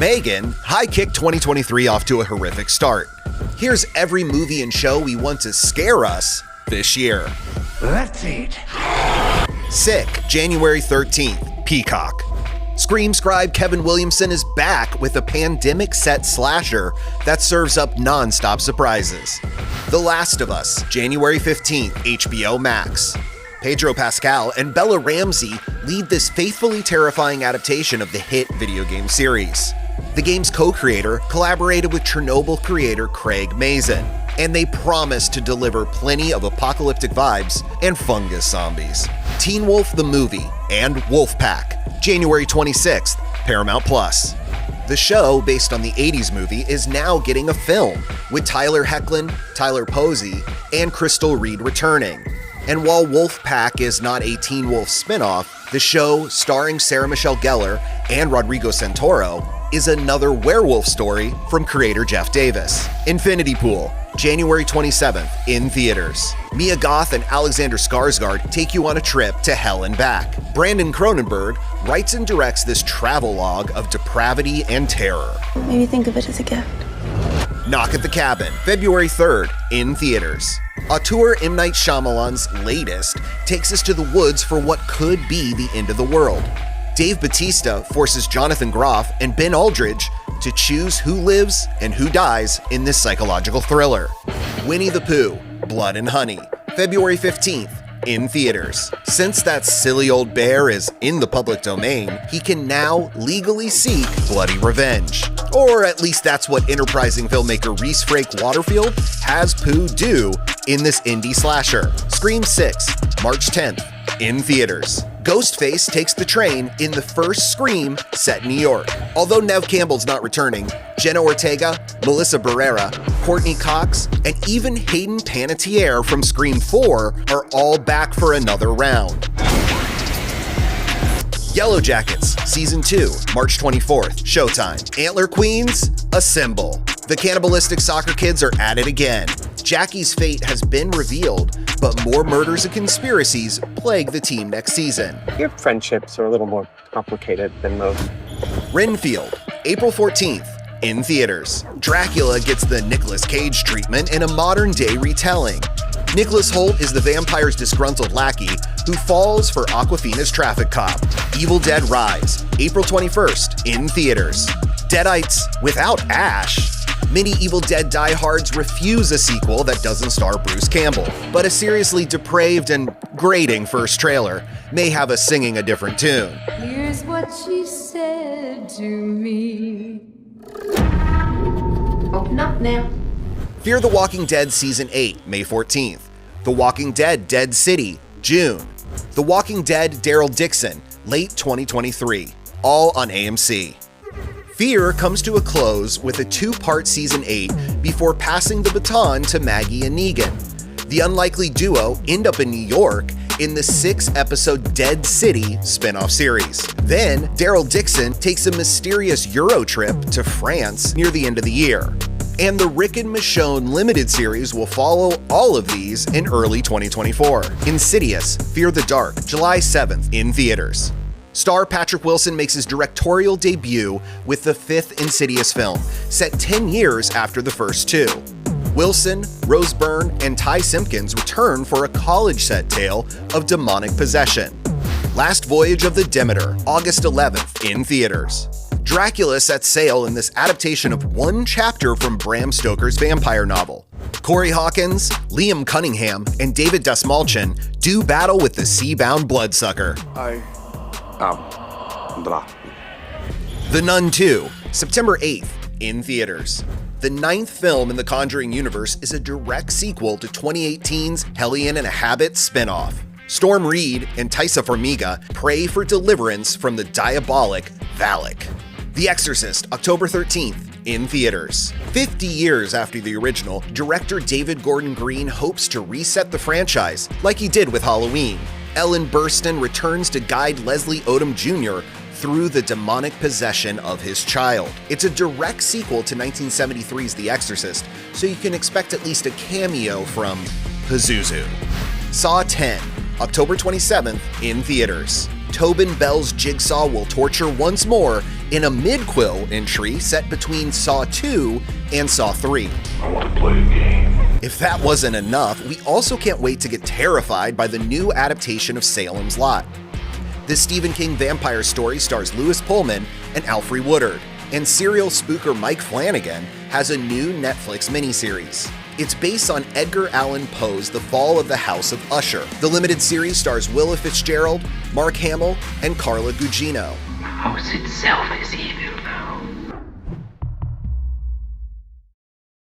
Megan, high kick 2023 off to a horrific start. Here's every movie and show we want to scare us this year. Let's eat. Sick, January 13th, Peacock. Scream scribe Kevin Williamson is back with a pandemic-set slasher that serves up non-stop surprises. The Last of Us, January 15th, HBO Max. Pedro, Pascal and Bella Ramsey lead this faithfully terrifying adaptation of the hit video game series. The game's co-creator collaborated with Chernobyl creator Craig Mazin, and they promise to deliver plenty of apocalyptic vibes and fungus zombies. Teen Wolf the Movie and Wolfpack, January 26th, Paramount+. The show, based on the 80s movie, is now getting a film, with Tyler Hoechlin, Tyler Posey, and Crystal Reed returning. And while Wolfpack is not a Teen Wolf spinoff, the show, starring Sarah Michelle Gellar and Rodrigo Santoro, is another werewolf story from creator Jeff Davis. Infinity Pool, January 27th, in theaters. Mia Goth and Alexander Skarsgård take you on a trip to hell and back. Brandon Cronenberg writes and directs this travelogue of depravity and terror. Maybe think of it as a gift. Knock at the Cabin, February 3rd, in theaters. Auteur M. Night Shyamalan's latest takes us to the woods for what could be the end of the world. Dave Bautista forces Jonathan Groff and Ben Aldridge to choose who lives and who dies in this psychological thriller. Winnie the Pooh, Blood and Honey, February 15th, in theaters. Since that silly old bear is in the public domain, he can now legally seek bloody revenge. Or at least that's what enterprising filmmaker Reese Frake Waterfield has Pooh do in this indie slasher. Scream 6, March 10th, in theaters. Ghostface takes the train in the first Scream set in New York. Although Neve Campbell's not returning, Jenna Ortega, Melissa Barrera, Courtney Cox, and even Hayden Panettiere from Scream 4 are all back for another round. Yellow Jackets, Season 2, March 24th, Showtime. Antler Queens, assemble. The cannibalistic soccer kids are at it again. Jackie's fate has been revealed, but more murders and conspiracies plague the team next season. Your friendships are a little more complicated than most. Renfield, April 14th, in theaters. Dracula gets the Nicolas Cage treatment in a modern-day retelling. Nicholas Hoult is the vampire's disgruntled lackey who falls for Awkwafina's traffic cop. Evil Dead Rise, April 21st, in theaters. Deadites without Ash. Many Evil Dead diehards refuse a sequel that doesn't star Bruce Campbell, but a seriously depraved and grating first trailer may have us singing a different tune. Here's what she said to me. Open up now. Fear the Walking Dead Season 8, May 14th. The Walking Dead Dead City, June. The Walking Dead Daryl Dixon, late 2023, all on AMC. Fear comes to a close with a two-part Season 8 before passing the baton to Maggie and Negan. The unlikely duo end up in New York in the 6-episode Dead City spin-off series. Then, Daryl Dixon takes a mysterious Euro trip to France near the end of the year. And the Rick and Michonne limited series will follow all of these in early 2024. Insidious, Fear the Dark, July 7th, in theaters. Star Patrick Wilson makes his directorial debut with the 5th Insidious film, set 10 years after the first two. Wilson, Rose Byrne, and Ty Simpkins return for a college-set tale of demonic possession. Last Voyage of the Demeter, August 11th, in theaters. Dracula sets sail in this adaptation of one chapter from Bram Stoker's vampire novel. Corey Hawkins, Liam Cunningham, and David Dastmalchian do battle with the sea-bound bloodsucker. The Nun 2, September 8th, in theaters. The 9th film in the Conjuring universe is a direct sequel to 2018's Hellion and a Habit spin-off. Storm Reed and Taissa Farmiga pray for deliverance from the diabolic Valak. The Exorcist, October 13th, in theaters. 50 years after the original, director David Gordon Green hopes to reset the franchise, like he did with Halloween. Ellen Burstyn returns to guide Leslie Odom Jr. through the demonic possession of his child. It's a direct sequel to 1973's The Exorcist, so you can expect at least a cameo from Pazuzu. Saw 10, October 27th, in theaters. Tobin Bell's Jigsaw will torture once more in a mid-quill entry set between Saw 2 and Saw 3. I want to play a game. If that wasn't enough, we also can't wait to get terrified by the new adaptation of Salem's Lot. This Stephen King vampire story stars Lewis Pullman and Alfre Woodard, and serial spooker Mike Flanagan has a new Netflix miniseries. It's based on Edgar Allan Poe's The Fall of the House of Usher. The limited series stars Willa Fitzgerald, Mark Hamill, and Carla Gugino. The house itself is evil.